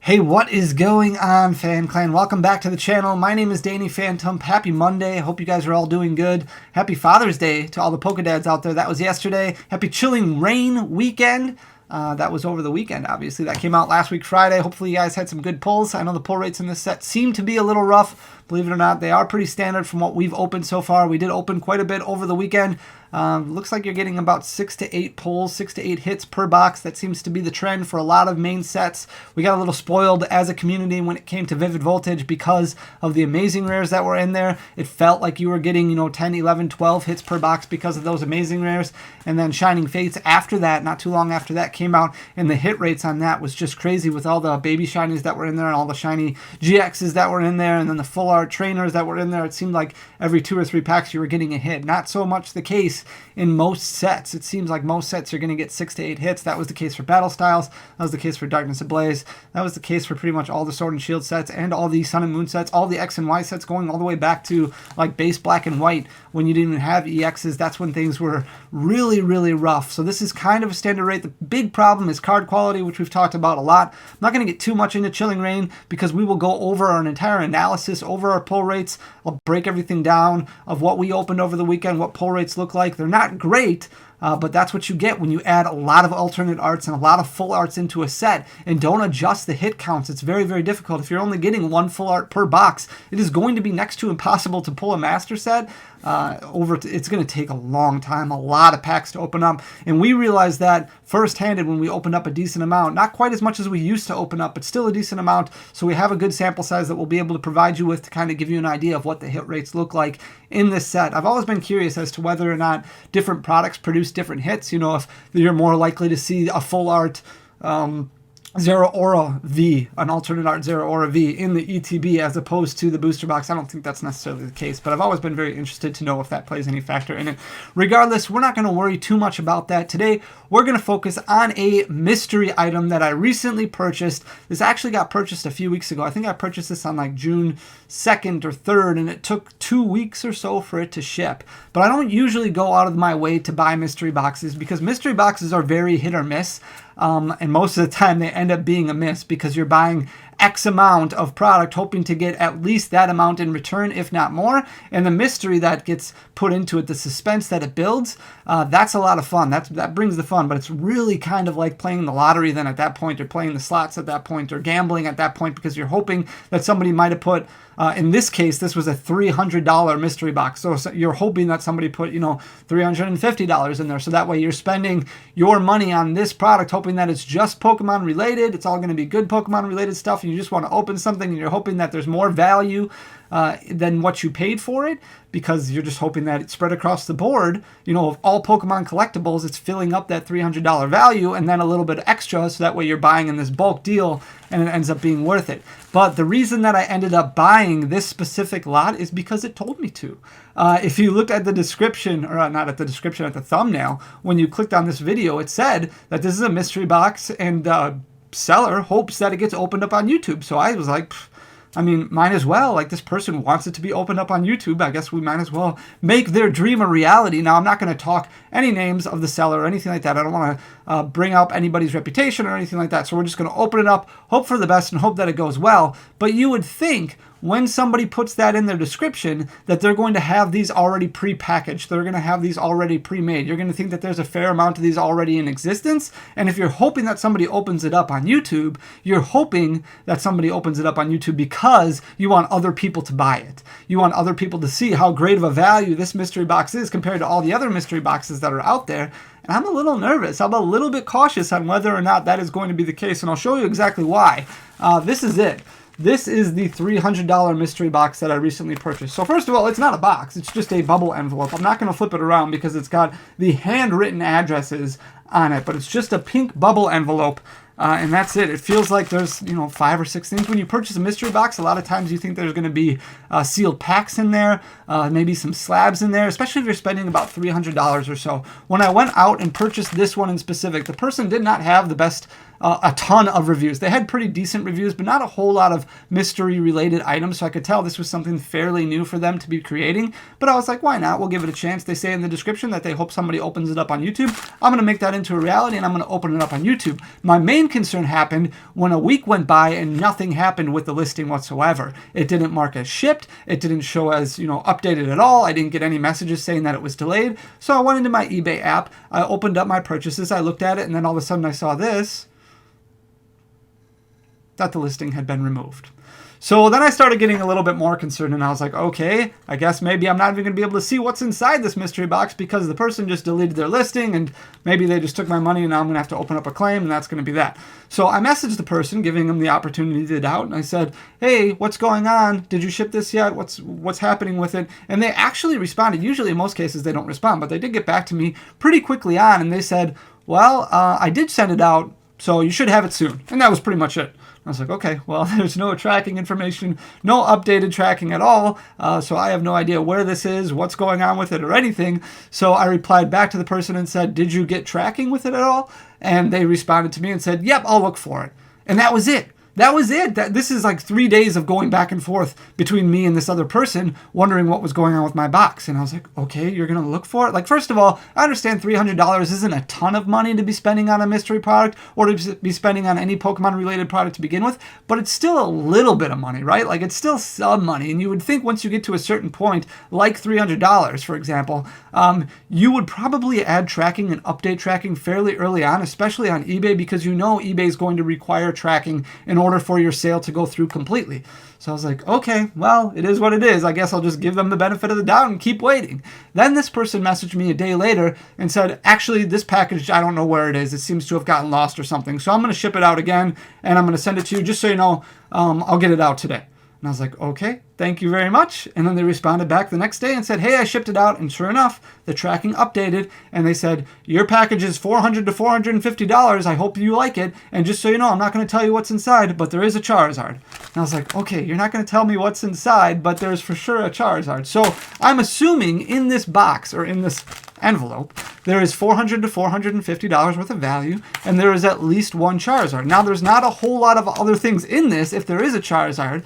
Hey, what is going on, Fan Clan? Welcome back to the channel. My name is Danny Phantom. Happy Monday. I hope you guys are all doing good. Happy Father's Day to all the Polka Dads out there. That was yesterday. Happy Chilling Rain weekend. That was over the weekend, obviously. That came out last week, Friday. Hopefully you guys had some good pulls. I know the pull rates in this set seem to be a little rough. Believe it or not, they are pretty standard from what we've opened so far. We did open quite a bit over the weekend. Looks like you're getting about 6 to 8 pulls, 6 to 8 hits per box. That seems to be the trend for a lot of main sets. We got a little spoiled as a community when it came to Vivid Voltage because of the amazing rares that were in there. It felt like you were getting, 10, 11, 12 hits per box because of those amazing rares. And then Shining Fates after that, not too long after that, came out, and the hit rates on that was just crazy with all the baby shinies that were in there and all the shiny GXs that were in there and then the full art trainers that were in there. It seemed like every 2 or 3 packs you were getting a hit. Not so much the case in most sets. It seems like most sets you're going to get 6 to 8 hits. That was the case for Battle Styles. That was the case for Darkness Ablaze. That was the case for pretty much all the Sword and Shield sets and all the Sun and Moon sets, all the X and Y sets going all the way back to like base Black and White when you didn't even have EXs. That's when things were really, really rough. So this is kind of a standard rate. The big problem is card quality, which we've talked about a lot. I'm not going to get too much into Chilling Rain because we will go over an entire analysis over our pull rates. I'll break everything down of what we opened over the weekend, what pull rates look like. They're not great, but that's what you get when you add a lot of alternate arts and a lot of full arts into a set and don't adjust the hit counts. It's very, very difficult. If you're only getting 1 full art per box, it is going to be next to impossible to pull a master set. It's going to take a long time, a lot of packs to open up, and we realized that first-handed when we opened up a decent amount. Not quite as much as we used to open up, but still a decent amount, so we have a good sample size that we'll be able to provide you with to kind of give you an idea of what the hit rates look like in this set. I've always been curious as to whether or not different products produce different hits. If you're more likely to see a full art Zero Aura V, an alternate art Zero Aura V in the ETB as opposed to the booster box. I don't think that's necessarily the case, but I've always been very interested to know if that plays any factor in it. Regardless, we're not going to worry too much about that. Today, we're going to focus on a mystery item that I recently purchased. This actually got purchased a few weeks ago. I think I purchased this on like June 2nd or 3rd, and it took 2 weeks or so for it to ship. But I don't usually go out of my way to buy mystery boxes because mystery boxes are very hit or miss. And most of the time they end up being a miss because you're buying X amount of product hoping to get at least that amount in return, if not more. And the mystery that gets put into it, the suspense that it builds, that's a lot of fun. That brings the fun, but it's really kind of like playing the lottery then at that point, or playing the slots at that point, or gambling at that point because you're hoping that somebody might have put, in this case, this was a $300 mystery box. So you're hoping that somebody put, $350 in there. So that way you're spending your money on this product, hoping that it's just Pokemon related. It's all going to be good Pokemon related stuff. And you just want to open something and you're hoping that there's more value than what you paid for it, because you're just hoping that it's spread across the board. Of all Pokemon collectibles, it's filling up that $300 value and then a little bit extra, so that way you're buying in this bulk deal and it ends up being worth it. But the reason that I ended up buying this specific lot is because it told me to. If you looked at the description, or not at the description, at the thumbnail, when you clicked on this video, it said that this is a mystery box and the seller hopes that it gets opened up on YouTube. So I was like, might as well. Like, this person wants it to be opened up on YouTube. I guess we might as well make their dream a reality. Now, I'm not going to talk any names of the seller or anything like that. I don't want to bring up anybody's reputation or anything like that. So we're just going to open it up, hope for the best, and hope that it goes well. But you would think when somebody puts that in their description that they're going to have these already pre-packaged. They're going to have these already pre-made. You're going to think that there's a fair amount of these already in existence. And if you're hoping that somebody opens it up on YouTube, you're hoping that somebody opens it up on YouTube because you want other people to buy it. You want other people to see how great of a value this mystery box is compared to all the other mystery boxes that are out there. And I'm a little nervous. I'm a little bit cautious on whether or not that is going to be the case. And I'll show you exactly why. This is it. This is the $300 mystery box that I recently purchased. So first of all, it's not a box. It's just a bubble envelope. I'm not going to flip it around because it's got the handwritten addresses on it, but it's just a pink bubble envelope. And that's it. It feels like there's, 5 or 6 things. When you purchase a mystery box, a lot of times you think there's going to be sealed packs in there, maybe some slabs in there, especially if you're spending about $300 or so. When I went out and purchased this one in specific, the person did not have the best a ton of reviews. They had pretty decent reviews, but not a whole lot of mystery-related items, so I could tell this was something fairly new for them to be creating. But I was like, why not? We'll give it a chance. They say in the description that they hope somebody opens it up on YouTube. I'm going to make that into a reality, and I'm going to open it up on YouTube. My main concern happened when a week went by and nothing happened with the listing whatsoever. It didn't mark as shipped. It didn't show as, updated at all. I didn't get any messages saying that it was delayed. So I went into my eBay app. I opened up my purchases. I looked at it, and then all of a sudden I saw this, that the listing had been removed. So then I started getting a little bit more concerned, and I was like, okay, I guess maybe I'm not even going to be able to see what's inside this mystery box because the person just deleted their listing, and maybe they just took my money, and now I'm going to have to open up a claim, and that's going to be that. So I messaged the person, giving them the opportunity to doubt, and I said, hey, what's going on? Did you ship this yet? What's happening with it? And they actually responded. Usually in most cases they don't respond, but they did get back to me pretty quickly on, and they said, well, I did send it out, so you should have it soon. And that was pretty much it. I was like, okay, well, there's no tracking information, no updated tracking at all, so I have no idea where this is, what's going on with it, or anything. So I replied back to the person and said, did you get tracking with it at all? And they responded to me and said, yep, I'll look for it. And that was it. That was it. This is like 3 days of going back and forth between me and this other person wondering what was going on with my box. And I was like, okay, you're going to look for it? Like, first of all, I understand $300 isn't a ton of money to be spending on a mystery product or to be spending on any Pokemon-related product to begin with, but it's still a little bit of money, right? Like, it's still some money. And you would think once you get to a certain point, like $300, for example, you would probably add tracking and update tracking fairly early on, especially on eBay, because eBay is going to require tracking in order for your sale to go through completely. So I was like, okay, well, it is what it is. I guess I'll just give them the benefit of the doubt and keep waiting. Then this person messaged me a day later and said, actually, this package, I don't know where it is. It seems to have gotten lost or something. So I'm going to ship it out again, and I'm going to send it to you just so you know. I'll get it out today. And I was like, okay, thank you very much. And then they responded back the next day and said, hey, I shipped it out. And sure enough, the tracking updated. And they said, your package is $400 to $450. I hope you like it. And just so you know, I'm not going to tell you what's inside, but there is a Charizard. And I was like, okay, you're not going to tell me what's inside, but there's for sure a Charizard. So I'm assuming in this box or in this envelope, there is $400 to $450 worth of value, and there is at least one Charizard. Now, there's not a whole lot of other things in this if there is a Charizard.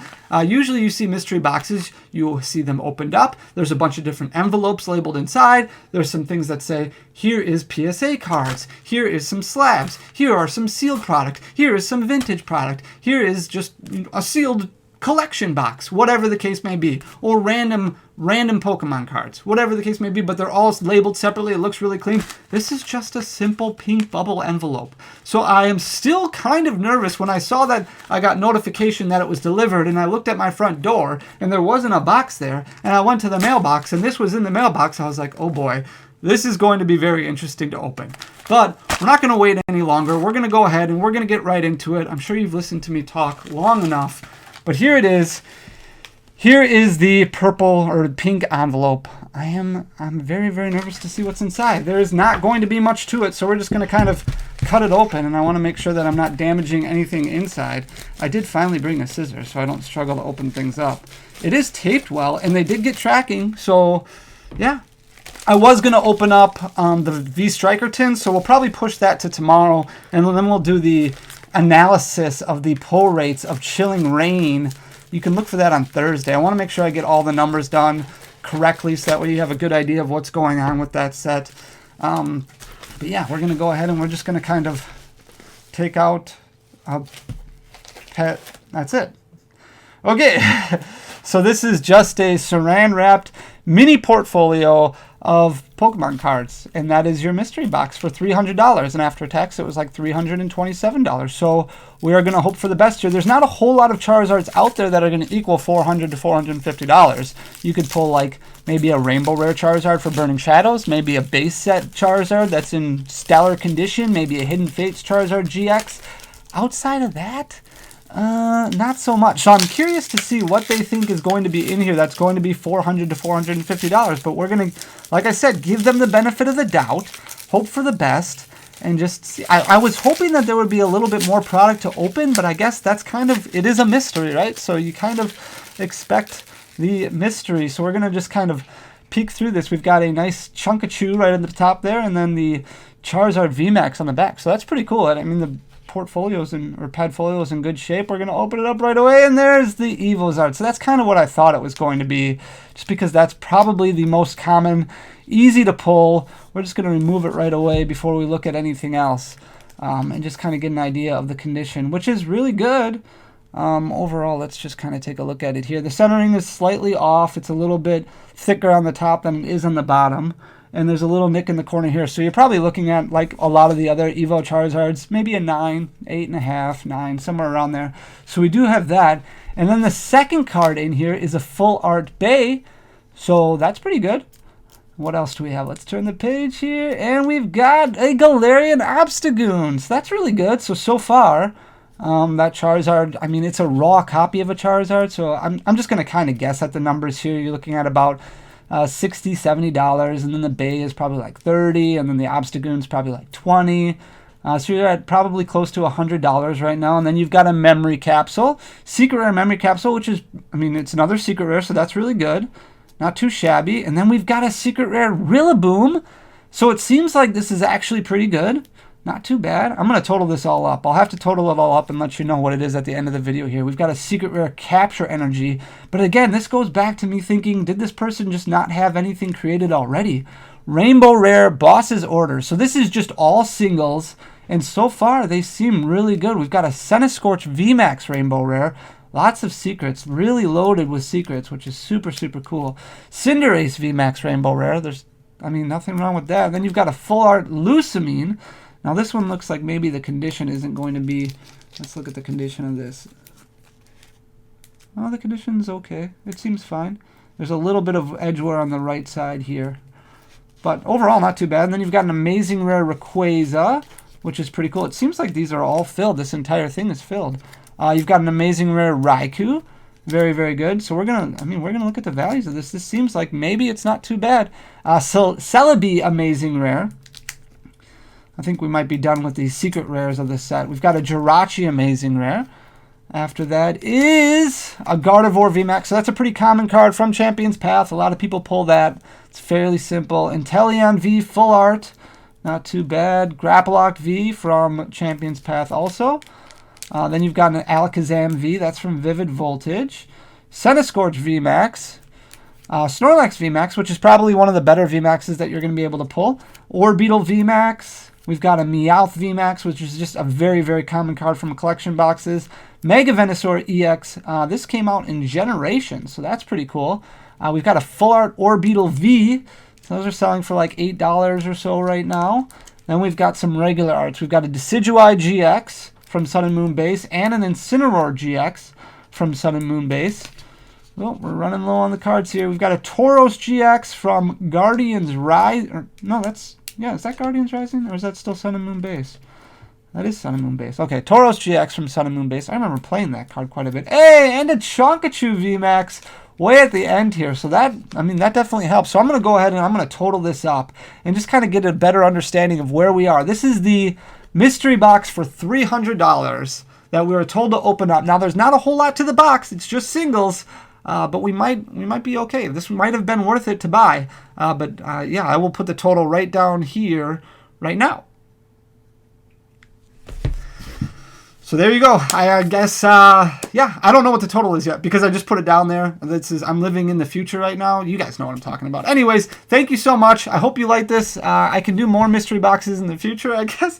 Usually you see mystery boxes, you see them opened up. There's a bunch of different envelopes labeled inside. There's some things that say, here is PSA cards. Here is some slabs. Here are some sealed product. Here is some vintage product. Here is just a sealed collection box, whatever the case may be, or random Pokemon cards, whatever the case may be, but they're all labeled separately. It looks really clean. This is just a simple pink bubble envelope. So I am still kind of nervous when I saw that I got notification that it was delivered, and I looked at my front door and there wasn't a box there, and I went to the mailbox and this was in the mailbox. I was like, oh boy, this is going to be very interesting to open. But we're not going to wait any longer. We're going to go ahead and we're going to get right into it. I'm sure you've listened to me talk long enough. But here it is. Here is the purple or pink envelope. I'm very, very nervous to see what's inside. There is not going to be much to it, so we're just going to kind of cut it open, and I want to make sure that I'm not damaging anything inside. I did finally bring a scissors, so I don't struggle to open things up. It is taped well, and they did get tracking, so yeah. I was going to open up the V-Striker tin, so we'll probably push that to tomorrow, and then we'll do the analysis of the pull rates of Chilling Reign. You can look for that on Thursday. I want to make sure I get all the numbers done correctly so that way you have a good idea of what's going on with that set. But yeah, we're going to go ahead and we're just going to kind of take out a pet. That's it. Okay, so this is just a saran wrapped mini portfolio of Pokemon cards, and that is your mystery box for $300, and after tax it was like $327. So we are going to hope for the best here. There's not a whole lot of Charizards out there that are going to equal $400 to $450. You could pull like maybe a Rainbow Rare Charizard for Burning Shadows, maybe a base set Charizard that's in stellar condition, maybe a Hidden Fates Charizard GX. Outside of that, not so much. So I'm curious to see what they think is going to be in here that's going to be $400 to $450. But we're going to, like I said, give them the benefit of the doubt, hope for the best, and just see. I was hoping that there would be a little bit more product to open, but I guess that's kind of, it is a mystery, right? So you kind of expect the mystery. So we're going to just kind of peek through this. We've got a nice Chunkachu right at the top there, and then the Charizard VMAX on the back. So that's pretty cool. I mean, the portfolios or padfolios in good shape. We're going to open it up right away, and there's the Evozard. So that's kind of what I thought it was going to be, just because that's probably the most common, easy to pull. We're just going to remove it right away before we look at anything else, and just kind of get an idea of the condition, which is really good. Overall, let's just kind of take a look at it here. The centering is slightly off. It's a little bit thicker on the top than it is on the bottom. And there's a little nick in the corner here. So you're probably looking at, like a lot of the other Evo Charizards, maybe a 9, 8.5, 9, somewhere around there. So we do have that. And then the second card in here is a full art Bay. So that's pretty good. What else do we have? Let's turn the page here. And we've got a Galarian Obstagoon. So that's really good. So far, that Charizard, I mean, it's a raw copy of a Charizard. So I'm just going to kind of guess at the numbers here. You're looking at about $60, $70, and then the Bay is probably like $30, and then the Obstagoon's probably like $20. So you're at probably close to $100 right now. And then you've got a memory capsule, secret rare memory capsule, which is, I mean, it's another secret rare, so that's really good. Not too shabby. And then we've got a secret rare Rillaboom. So it seems like this is actually pretty good. Not too bad. I'm going to total this all up. I'll have to total it all up and let you know what it is at the end of the video here. We've got a secret rare Capture Energy. But again, this goes back to me thinking, did this person just not have anything created already? Rainbow Rare Boss's Order. So this is just all singles. And so far, they seem really good. We've got a Centiskorch VMAX Rainbow Rare. Lots of secrets. Really loaded with secrets, which is super, super cool. Cinderace VMAX Rainbow Rare. There's, I mean, nothing wrong with that. Then you've got a full art Lusamine. Now this one looks like maybe the condition isn't going to be, let's look at the condition of this. Oh, the condition's okay. It seems fine. There's a little bit of edge wear on the right side here. But overall, not too bad. And then you've got an amazing rare Rayquaza, which is pretty cool. It seems like these are all filled. This entire thing is filled. You've got an amazing rare Raikou. Very, very good. So we're gonna look at the values of this. This seems like maybe it's not too bad. So Celebi amazing rare. I think we might be done with the secret rares of this set. We've got a Jirachi amazing rare. After that is a Gardevoir VMAX. So that's a pretty common card from Champion's Path. A lot of people pull that. It's fairly simple. Inteleon V full art. Not too bad. Grapploct V from Champion's Path also. Then you've got an Alakazam V. That's from Vivid Voltage. Centiskorch VMAX. Snorlax VMAX, which is probably one of the better VMAXs that you're going to be able to pull. Orbeetle VMAX. We've got a Meowth VMAX, which is just a very, very common card from collection boxes. Mega Venusaur EX. This came out in Generations, so that's pretty cool. We've got a full art Orbeetle V. So those are selling for like $8 or so right now. Then we've got some regular arts. We've got a Decidueye GX from Sun and Moon Base and an Incineroar GX from Sun and Moon Base. Well, we're running low on the cards here. We've got a Tauros GX from Guardians Rise. Yeah, is that Guardians Rising, or is that still Sun and Moon Base? That is Sun and Moon Base. Okay, Tauros GX from Sun and Moon Base. I remember playing that card quite a bit. Hey, and a Chonkachu VMAX way at the end here. So that, I mean, that definitely helps. So I'm going to go ahead and I'm going to total this up and just kind of get a better understanding of where we are. This is the mystery box for $300 that we were told to open up. Now, there's not a whole lot to the box. It's just singles. But we might be okay. This might have been worth it to buy. Yeah, I will put the total right down here right now. So there you go. I guess, yeah, I don't know what the total is yet because I just put it down there. I'm living in the future right now. You guys know what I'm talking about. Anyways, thank you so much. I hope you like this. I can do more mystery boxes in the future, I guess.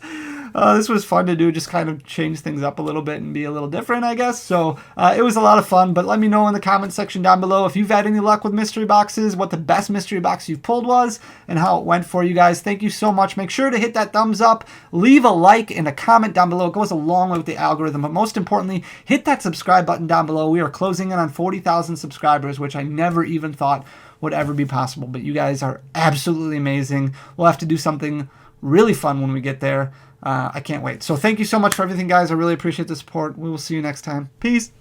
This was fun to do, just kind of change things up a little bit and be a little different, I guess. So it was a lot of fun, but let me know in the comment section down below if you've had any luck with mystery boxes, what the best mystery box you've pulled was, and how it went for you guys. Thank you so much. Make sure to hit that thumbs up, leave a like and a comment down below. It goes a long way with the algorithm, but most importantly, hit that subscribe button down below. We are closing in on 40,000 subscribers, which I never even thought would ever be possible, but you guys are absolutely amazing. We'll have to do something really fun when we get there. I can't wait. So thank you so much for everything, guys. I really appreciate the support. We will see you next time. Peace.